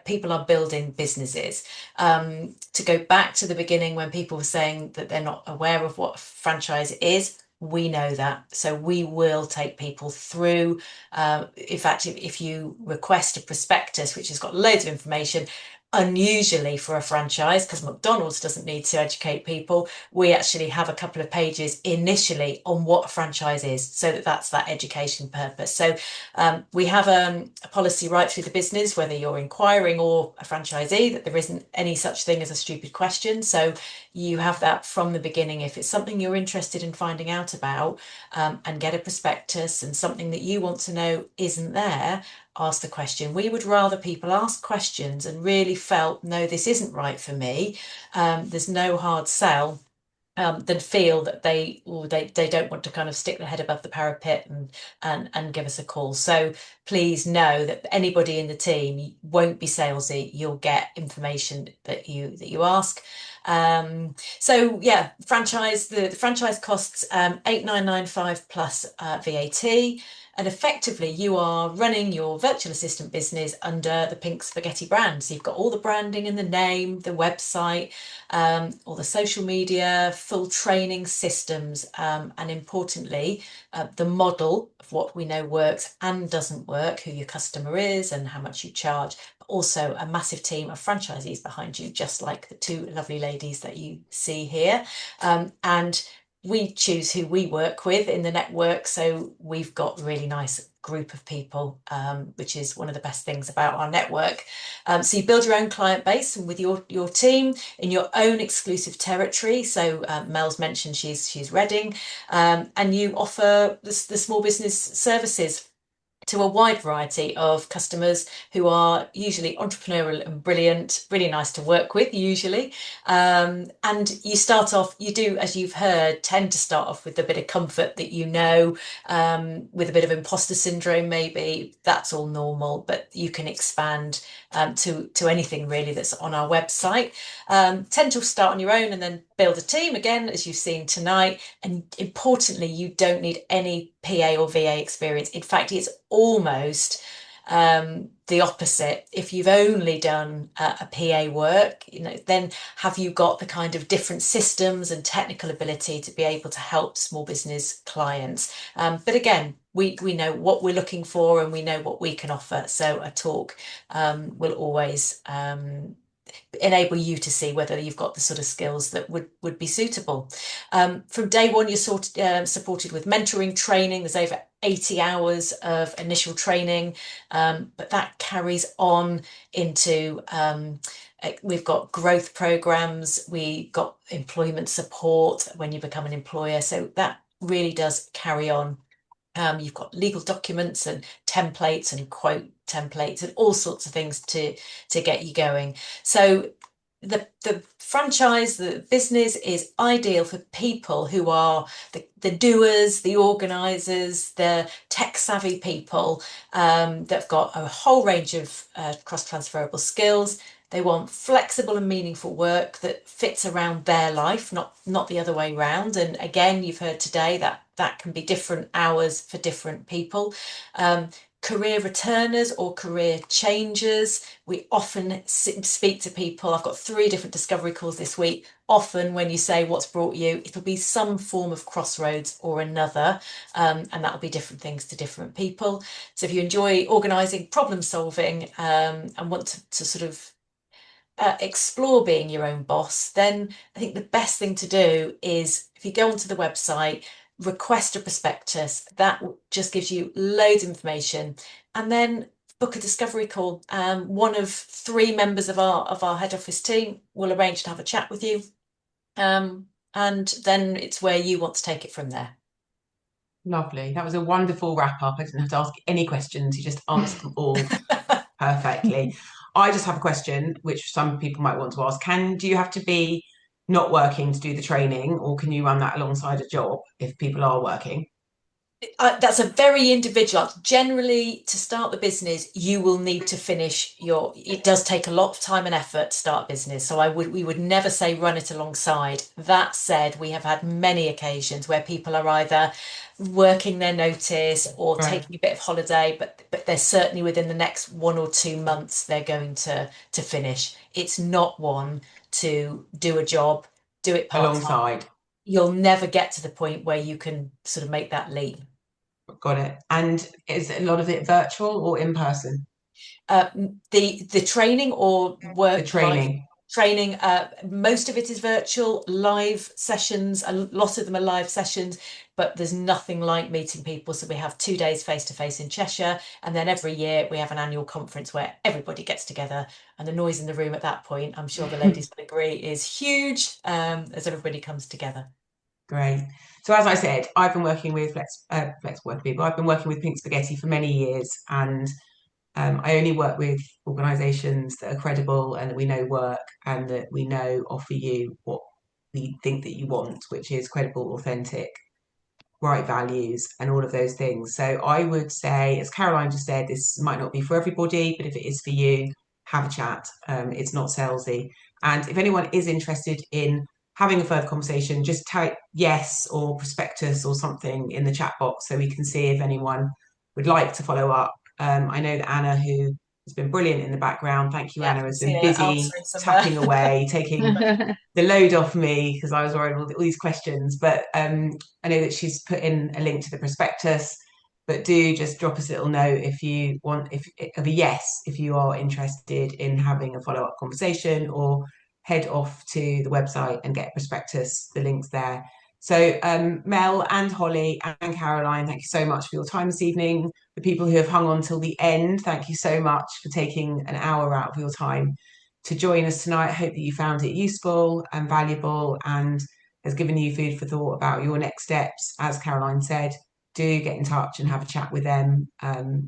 people are building businesses. To go back to the beginning, when people were saying that they're not aware of what a franchise is, we know that. So we will take people through. In fact, if you request a prospectus, which has got loads of information, Unusually for a franchise, because McDonald's doesn't need to educate people, we actually have a couple of pages initially on what a franchise is, so that's that education purpose. So we have a policy right through the business, whether you're inquiring or a franchisee, that there isn't any such thing as a stupid question. So you have that from the beginning. If it's something you're interested in finding out about, and get a prospectus, and something that you want to know isn't there, ask the question. We would rather people ask questions and really felt, no, this isn't right for me. There's no hard sell. Than feel that they don't want to kind of stick their head above the parapet and give us a call. So please know that anybody in the team won't be salesy. You'll get information that you ask. So yeah, the franchise costs 8,995 plus VAT. And effectively, you are running your virtual assistant business under the Pink Spaghetti brand. So you've got all the branding and the name, the website, all the social media, full training systems, and importantly, the model of what we know works and doesn't work, who your customer is and how much you charge, but also a massive team of franchisees behind you, just like the two lovely ladies that you see here. And we choose who we work with in the network, so we've got a really nice group of people, which is one of the best things about our network. So you build your own client base and with your team in your own exclusive territory. So Mel's mentioned she's Reading, and you offer the small business services to a wide variety of customers who are usually entrepreneurial and brilliant, really nice to work with usually. And you start off, you do, as you've heard, tend to start off with a bit of comfort that with a bit of imposter syndrome maybe. That's all normal, but you can expand to anything really that's on our website. Tend to start on your own and then build a team again, as you've seen tonight. And importantly, you don't need any PA or VA experience. In fact, it's almost the opposite. If you've only done a PA work, then have you got the kind of different systems and technical ability to be able to help small business clients? But again, we know what we're looking for and we know what we can offer. So a talk will always enable you to see whether you've got the sort of skills that would be suitable. From day one, you're supported with mentoring training. There's over 80 hours of initial training, but that carries on into we've got growth programs, we got employment support when you become an employer. So that really does carry on. You've got legal documents and templates and quote templates and all sorts of things to get you going. So the franchise, the business is ideal for people who are the doers, the organisers, the tech savvy people that've got a whole range of cross transferable skills. They want flexible and meaningful work that fits around their life, not the other way around. And again, you've heard today that can be different hours for different people. Career returners or career changers. We often speak to people. I've got 3 different discovery calls this week. Often when you say what's brought you, it'll be some form of crossroads or another, and that'll be different things to different people. So if you enjoy organising, problem solving, and want to sort of explore being your own boss, then I think the best thing to do is if you go onto the website, request a prospectus. That just gives you loads of information, and then book a discovery call. One of 3 members of our head office team will arrange to have a chat with you, and then it's where you want to take it from there. Lovely. That was a wonderful wrap up. I didn't have to ask any questions. You just answered them all perfectly. I just have a question, which some people might want to ask. Do you have to be not working to do the training, or can you run that alongside a job if people are working? That's a very individual. Generally, to start the business, you will need to finish it does take a lot of time and effort to start a business. So we would never say run it alongside. That said, we have had many occasions where people are either working their notice or taking a bit of holiday, but they're certainly within the next 1 or 2 months, they're going to finish. It's not one to do a job, do it part-time. Alongside. You'll never get to the point where you can sort of make that leap. Got it. And is a lot of it virtual or in person? The training or work The training. Training, most of it is virtual, live sessions. A lot of them are live sessions, but there's nothing like meeting people. So we have 2 days face to face in Cheshire, and then every year we have an annual conference where everybody gets together, and the noise in the room at that point, I'm sure the ladies will agree, is huge, as everybody comes together. Great. So as I said, I've been working with Flex Work People. I've been working with Pink Spaghetti for many years, and I only work with organisations that are credible and that we know work and that we know offer you what we think that you want, which is credible, authentic, right values, and all of those things. So I would say, as Caroline just said, this might not be for everybody, but if it is for you, have a chat. It's not salesy. And if anyone is interested in having a further conversation, just type yes or prospectus or something in the chat box so we can see if anyone would like to follow up. I know that Anna, who has been brilliant in the background, thank you, Anna, has been busy tapping away, taking the load off me because I was worried all these questions. But I know that she's put in a link to the prospectus. But do just drop us a little note if you want, if of a yes, if you are interested in having a follow-up conversation, or head off to the website and get a prospectus. The link's there. So Mel and Holly and Caroline, thank you so much for your time this evening. The people who have hung on till the end, thank you so much for taking an hour out of your time to join us tonight. I hope that you found it useful and valuable and has given you food for thought about your next steps. As Caroline said, do get in touch and have a chat with them.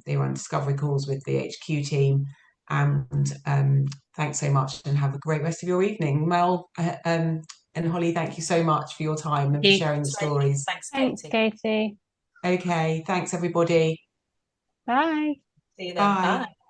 They run discovery calls with the HQ team. And thanks so much and have a great rest of your evening. Mel and Holly, thank you so much for your time and for sharing the stories. Thanks, Katie. Okay, thanks everybody. Bye. See you then. Bye.